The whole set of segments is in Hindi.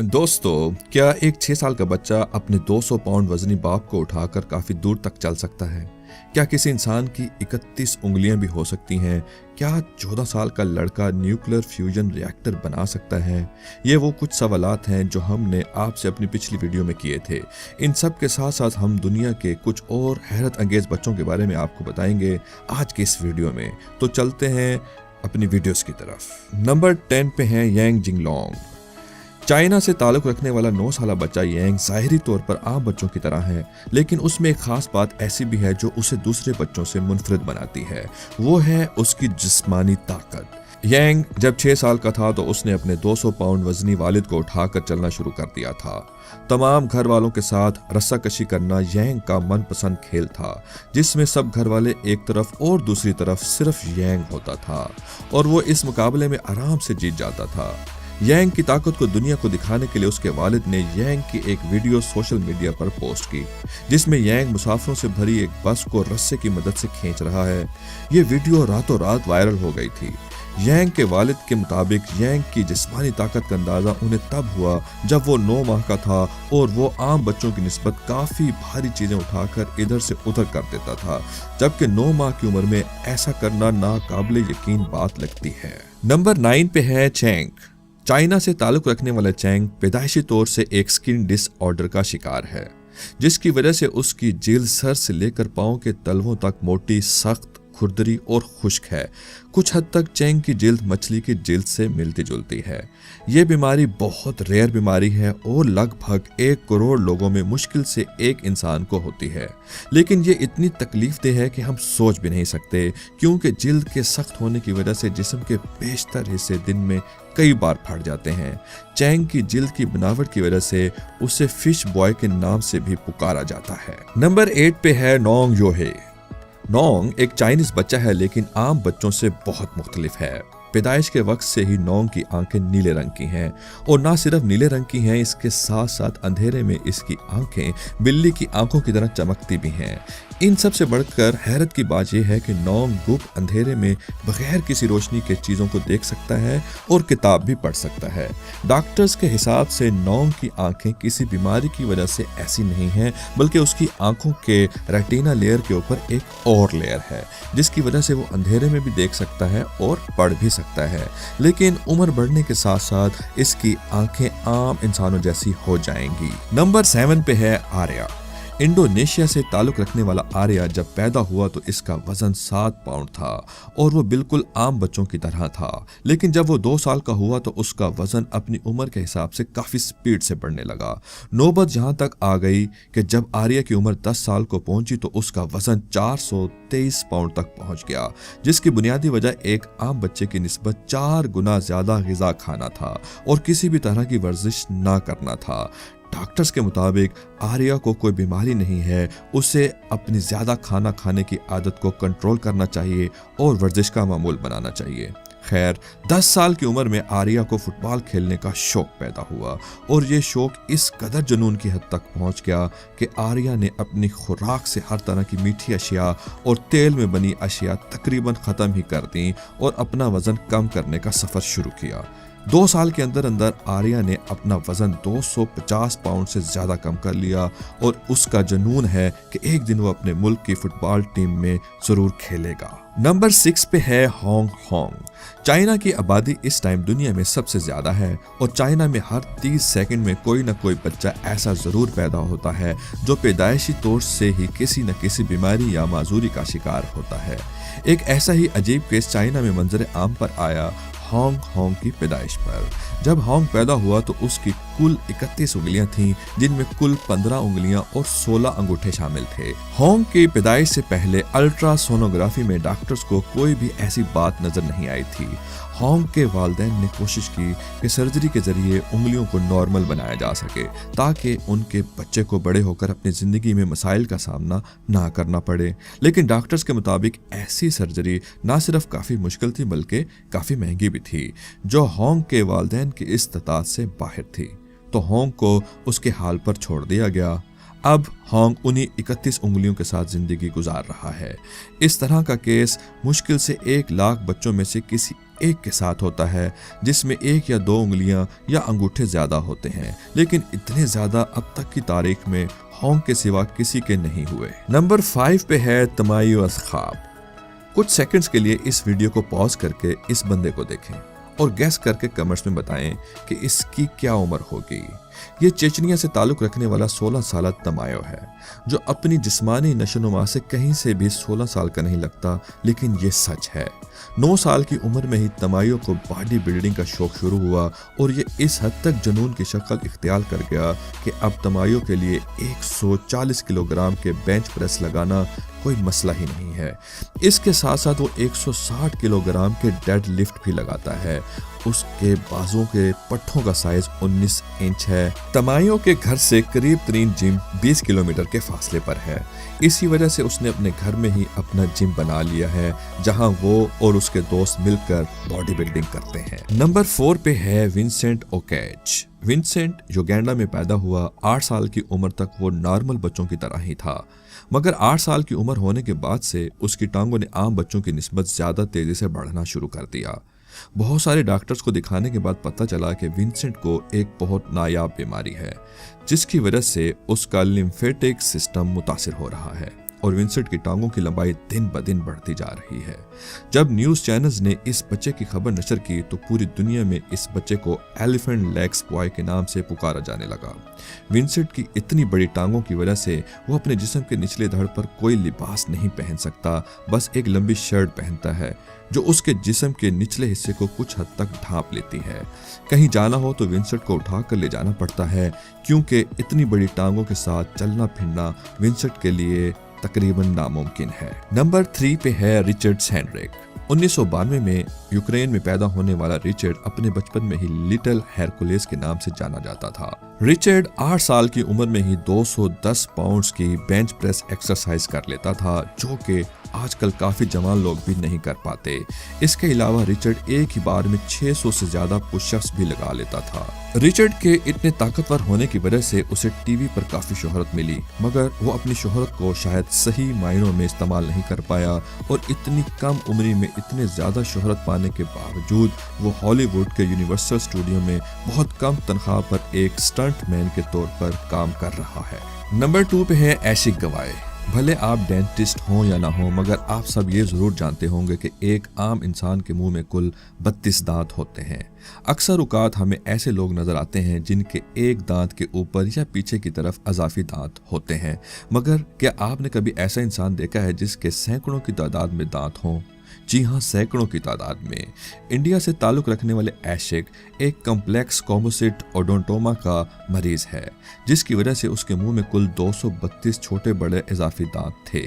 दोस्तों, क्या एक 6 साल का बच्चा अपने 200 पाउंड वजनी बाप को उठाकर काफी दूर तक चल सकता है? क्या किसी इंसान की 31 उंगलियां भी हो सकती हैं? क्या 14 साल का लड़का न्यूक्लियर फ्यूजन रिएक्टर बना सकता है? ये वो कुछ सवालात हैं जो हमने आपसे अपनी पिछली वीडियो में किए थे। इन सब के साथ साथ हम दुनिया के कुछ और हैरत अंगेज बच्चों के बारे में आपको बताएंगे आज के इस वीडियो में। तो चलते हैं अपनी वीडियोस की तरफ। नंबर 10 पे है यांग जिंगलोंग। चाइना से ताल्लुक रखने वाला 9 साला बच्चा यांग ज़ाहिरी तौर पर आम बच्चों की तरह है, लेकिन उसमें एक खास बात ऐसी भी है जो उसे दूसरे बच्चों से मुनफरिद बनाती है। वो है उसकी जिस्मानी ताकत। यांग जब 6 साल का था तो उसने अपने 200 पाउंड वजनी वालिद को उठाकर चलना शुरू कर दिया था। तमाम घर वालों के साथ रस्साकशी करना यांग का मनपसंद खेल था, जिसमें सब घर वाले एक तरफ और दूसरी तरफ सिर्फ यांग होता था और वो इस मुकाबले में आराम से जीत जाता था। यांग की ताकत को दुनिया को दिखाने के लिए उसके वालिद ने यांग की एक वीडियो सोशल मीडिया पर पोस्ट की, जिसमें यांग मुसाफिरों से भरी एक बस को रस्से की मदद से खींच रहा है। ये वीडियो रातों रात वायरल हो गई थी। यांग के वालिद के मुताबिक यांग की जिस्मानी ताकत का अंदाजा उन्हें तब हुआ जब वो 9 माह का था और वो आम बच्चों की निस्बत काफी भारी चीजें उठाकर इधर से उधर कर देता था, जबकि 9 माह की उम्र में ऐसा करना नाकाबिले यकीन बात लगती है। नंबर 9 पे है चैंग। चाइना से ताल्लुक रखने वाला चैंग पैदाइशी तौर से एक स्किन डिसऑर्डर का शिकार है, जिसकी वजह से उसकी जिल्द सर से लेकर पांव के तलवों तक मोटी, सख्त, खुरदरी और खुश्क है। कुछ हद तक चैंग की जिल्द मछली की जिल्द से मिलती जुलती है। ये बीमारी बहुत रेयर बीमारी है और लगभग 1 करोड़ लोगों में मुश्किल से एक इंसान को होती है, लेकिन ये इतनी तकलीफदेह है कि हम सोच भी नहीं सकते, क्योंकि जिल्द के सख्त होने की वजह से जिस्म के बेशतर हिस्से दिन में कई बार फट जाते हैं। चैंग की जिल्द की बनावट की वजह से उसे फिश बॉय के नाम से भी पुकारा जाता है। नंबर 8 पे है नोंग योहे। नोंग एक चाइनीज बच्चा है, लेकिन आम बच्चों से बहुत मुख्तलिफ है। पैदाइश के वक्त से ही नोंग की आंखें नीले रंग की हैं, और ना सिर्फ नीले रंग की हैं, इसके साथ साथ अंधेरे में इसकी आंखें बिल्ली की आंखों की तरह चमकती भी हैं। इन सब से बढ़कर हैरत की बात यह है कि नोंग गुप्त अंधेरे में बगैर किसी रोशनी के चीज़ों को देख सकता है और किताब भी पढ़ सकता है। डॉक्टर्स के हिसाब से नोंग की आंखें किसी बीमारी की वजह से ऐसी नहीं हैं, बल्कि उसकी आंखों के रेटिना लेयर के ऊपर एक और लेयर है, जिसकी वजह से वो अंधेरे में भी देख सकता है और पढ़ भी सकता है। लेकिन उम्र बढ़ने के साथ साथ इसकी आंखें आम इंसानों जैसी हो जाएंगी। नंबर 7 पे है आर्या। इंडोनेशिया से ताल्लुक रखने वाला आर्या जब पैदा हुआ तो इसका वजन 7 पाउंड था और वो बिल्कुल आम बच्चों की तरह था, लेकिन जब वो 2 साल का हुआ तो उसका वजन अपनी उम्र के हिसाब से काफी स्पीड से बढ़ने लगा। नौबत यहाँ तक आ गई कि जब आर्या की उम्र 10 साल को पहुंची तो उसका वजन 423 पाउंड तक पहुंच गया, जिसकी बुनियादी वजह एक आम बच्चे की निस्बत 4 गुना ज्यादा ग़िज़ा खाना था और किसी भी तरह की वर्जिश ना करना था। डॉक्टर्स के मुताबिक आर्या को कोई बीमारी नहीं है, उसे अपनी ज्यादा खाना खाने की आदत को कंट्रोल करना चाहिए और वर्जिश का मामूल बनाना चाहिए। खैर, 10 साल की उम्र में आर्या को फुटबॉल खेलने का शौक पैदा हुआ और ये शौक इस कदर जुनून की हद तक पहुंच गया कि आर्या ने अपनी खुराक से हर तरह की मीठी अशिया और तेल में बनी अशिया तकरीबन ख़त्म ही कर दी और अपना वजन कम करने का सफ़र शुरू किया। 2 साल के अंदर अंदर आर्या ने अपना वजन 250 पाउंड से ज्यादा कम कर लिया और उसका जुनून है कि एक दिन वो अपने मुल्क की फुटबॉल टीम में जरूर खेलेगा। नंबर 6 पे है हांगकांग। चाइना की आबादी इस टाइम दुनिया में सबसे ज्यादा है और चाइना में हर 30 सेकंड में कोई ना कोई बच्चा ऐसा जरूर पैदा होता है जो पैदाइशी तौर से ही किसी न किसी बीमारी या माजूरी का शिकार होता है। एक ऐसा ही अजीब केस चाइना में मंजर आम पर आया हांग की पैदाइश पर। जब हांग पैदा हुआ तो उसकी कुल 31 उंगलियां थीं, जिनमें कुल 15 उंगलियां और 16 अंगूठे शामिल थे। हांग की पैदाइश से पहले अल्ट्रासोनोग्राफी में डॉक्टर्स को कोई भी ऐसी बात नजर नहीं आई थी। हांग के वालिदैन ने कोशिश की कि सर्जरी के जरिए उंगलियों को नॉर्मल बनाया जा सके, ताकि उनके बच्चे को बड़े होकर अपनी जिंदगी में मसाइल का सामना ना करना पड़े, लेकिन डॉक्टर्स के मुताबिक ऐसी सर्जरी ना सिर्फ काफी मुश्किल थी बल्कि काफी महंगी भी थी, जो हांग के वालिदैन की इस्तात से बाहर थी। तो हांग को उसके हाल पर छोड़ दिया गया। अब हॉन्ग उन्हीं 31 उंगलियों के साथ जिंदगी गुजार रहा है। इस तरह का केस मुश्किल से 1 लाख बच्चों में से किसी एक के साथ होता है, जिसमें 1 या 2 उंगलियां या अंगूठे ज्यादा होते हैं, लेकिन इतने ज्यादा अब तक की तारीख में हॉन्ग के सिवा किसी के नहीं हुए। नंबर 5 पे है तमायो अस्खाब। कुछ सेकंड्स के लिए इस वीडियो को पॉज करके इस बंदे को देखें और गैस करके कमेंट्स में बताएं कि इसकी क्या उम्र होगी। ये चेचनिया से ताल्लुक रखने वाला 16 साल तमायो है, जो अपनी जिस्मानी नशोनुमा से कहीं से भी 16 साल का नहीं लगता, लेकिन ये सच है। 9 साल की उम्र में ही तमायो को बॉडी बिल्डिंग का शौक शुरू हुआ और ये इस हद तक जुनून की शक्ल इख्तियार कर गया कि अब तमायो के लिए 140 किलोग्राम के बेंच प्रेस लगाना कोई मसला ही नहीं है। इसके साथ साथ वो 160 किलोग्राम के डेड लिफ्ट भी लगाता है। उसके बाजुओं के पट्टों का साइज 19 इंच है। तमायो के घर से करीब तरीन जिम 20 किलोमीटर के फासले पर है। इसी वजह से उसने अपने घर में ही अपना जिम बना लिया है, जहां वो और उसके दोस्त मिलकर बॉडी बिल्डिंग करते हैं। नंबर 4 पे है विंसेंट ओकेज। विंसेंट युगांडा में पैदा हुआ। 8 साल की उम्र तक वो नॉर्मल बच्चों की तरह ही था, मगर 8 साल की उम्र होने के बाद से उसकी टांगों ने आम बच्चों की निस्बत ज्यादा तेजी से बढ़ना शुरू कर दिया। बहुत सारे डॉक्टर्स को दिखाने के बाद पता चला कि विंसेंट को एक बहुत नायाब बीमारी है, जिसकी वजह से उसका लिम्फेटिक सिस्टम मुतासिर हो रहा है और विंसेंट की टांगों की लंबाई दिन ब दिन बढ़ती जा रही है। जब न्यूज़ चैनल्स ने इस बच्चे की खबर नशर की तो पूरी दुनिया में इस बच्चे को एलिफेंट लेग्स बॉय के नाम से पुकारा जाने लगा। विंसेंट की इतनी बड़ी टांगों की वजह से वो अपने जिस्म के निचले धड़ पर कोई लिबास नहीं पहन सकता, बस एक लंबी शर्ट पहनता है जो उसके जिस्म के निचले हिस्से को कुछ हद तक ढांप लेती है। कहीं जाना हो तो विंसेंट को उठा कर ले जाना पड़ता है, क्योंकि इतनी बड़ी टांगों के साथ चलना फिरना विंसेंट के लिए तकरीबन नामुमकिन है। नंबर 3 पे है रिचर्ड हेनरिक। 1992 में यूक्रेन में पैदा होने वाला रिचर्ड अपने बचपन में ही लिटिल हेरकुलेस के नाम से जाना जाता था। रिचर्ड 8 साल की उम्र में ही 210 पाउंड्स की बेंच प्रेस एक्सरसाइज कर लेता था, जो कि आजकल काफी जवान लोग भी नहीं कर पाते। इसके अलावा रिचर्ड एक ही बार में 600 से ज्यादा पुशअप्स भी लगा लेता था। रिचर्ड के इतने ताकतवर होने की वजह से उसे टीवी पर काफी शोहरत मिली, मगर वो अपनी शोहरत को शायद सही मायनों में इस्तेमाल नहीं कर पाया और इतनी कम उम्र में इतने ज्यादा शोहरत पाने के बावजूद वो हॉलीवुड के यूनिवर्सल स्टूडियो में बहुत कम तनख्वाह पर एक स्टंट मैन के तौर पर काम कर रहा है। नंबर 2 पे है एशिक गवाए। भले आप डेंटिस्ट हों या ना हो, मगर आप सब ये जरूर जानते होंगे कि एक आम इंसान के मुंह में कुल 32 दांत होते हैं। अक्सर औकात हमें ऐसे लोग नजर आते हैं जिनके एक दांत के ऊपर या पीछे की तरफ अजाफी दांत होते हैं, मगर क्या आपने कभी ऐसा इंसान देखा है जिसके सैकड़ों की तादाद में दांत हों? जी हाँ, सैकड़ों की तादाद में। इंडिया से ताल्लुक रखने वाले एशिक एक कॉम्प्लेक्स कॉम्पोजिट ओडोंटोमा का मरीज है, जिसकी वजह से उसके मुंह में कुल 232 छोटे बड़े इजाफी दांत थे।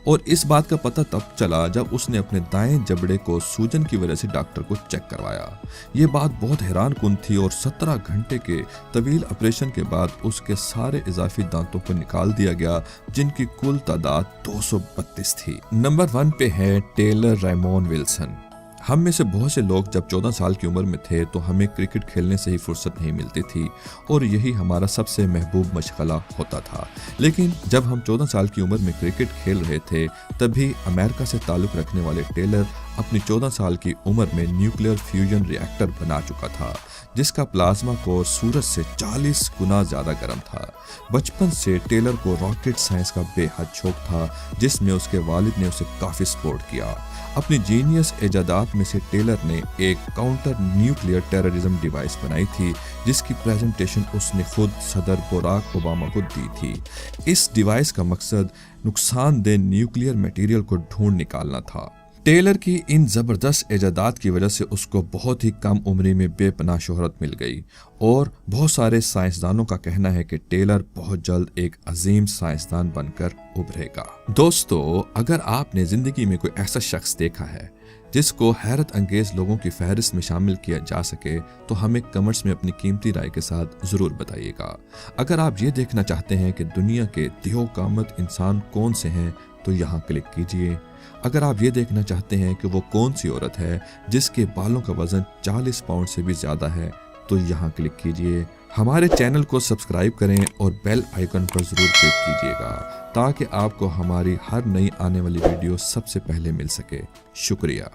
और इस बात का पता तब चला जब उसने अपने दाएं जबड़े को सूजन की वजह से डॉक्टर को चेक करवाया। ये बात बहुत हैरान कुन थी और 17 घंटे के तवील ऑपरेशन के बाद उसके सारे इजाफी दांतों को निकाल दिया गया, जिनकी कुल तादाद 232 थी। नंबर 1 पे है टेलर रेमोन विल्सन। हम में से बहुत से लोग जब 14 साल की उम्र में थे तो हमें क्रिकेट खेलने से ही फुर्सत नहीं मिलती थी और यही हमारा सबसे महबूब मशगला होता था। लेकिन जब हम 14 साल की उम्र में क्रिकेट खेल रहे थे, तभी अमेरिका से ताल्लुक रखने वाले टेलर अपनी 14 साल की उम्र में न्यूक्लियर फ्यूजन रिएक्टर बना चुका था, जिसका प्लाज्मा कोर सूरज से 40 गुना ज्यादा गर्म था। बचपन से टेलर को रॉकेट साइंस का बेहद शौक था, जिसमें उसके वालिद ने उसे काफी सपोर्ट किया। अपनी जीनियस इजादात में से टेलर ने एक काउंटर न्यूक्लियर टेररिज्म डिवाइस बनाई थी, जिसकी प्रेजेंटेशन उसने खुद सदर बराक ओबामा को दी थी। इस डिवाइस का मकसद नुकसानदेह न्यूक्लियर मटेरियल को ढूंढ निकालना था। टेलर की इन जबरदस्त इजादात की वजह से उसको बहुत ही कम उम्र में बेपनाह शोहरत मिल गई और बहुत सारे साइंसदानों का कहना है कि टेलर बहुत जल्द एक अजीम साइंसदान बनकर उभरेगा। दोस्तों, अगर आपने जिंदगी में कोई ऐसा शख्स देखा है जिसको हैरत अंगेज लोगों की फहरिस्त में शामिल किया जा सके, तो हमें कमेंट्स में अपनी कीमती राय के साथ जरूर बताइएगा। अगर आप ये देखना चाहते हैं कि दुनिया के दियो-कामत इंसान कौन से हैं, तो यहाँ क्लिक कीजिए। अगर आप ये देखना चाहते हैं कि वो कौन सी औरत है जिसके बालों का वजन 40 पाउंड से भी ज्यादा है, तो यहाँ क्लिक कीजिए। हमारे चैनल को सब्सक्राइब करें और बेल आइकन पर ज़रूर क्लिक कीजिएगा ताकि आपको हमारी हर नई आने वाली वीडियो सबसे पहले मिल सके। शुक्रिया।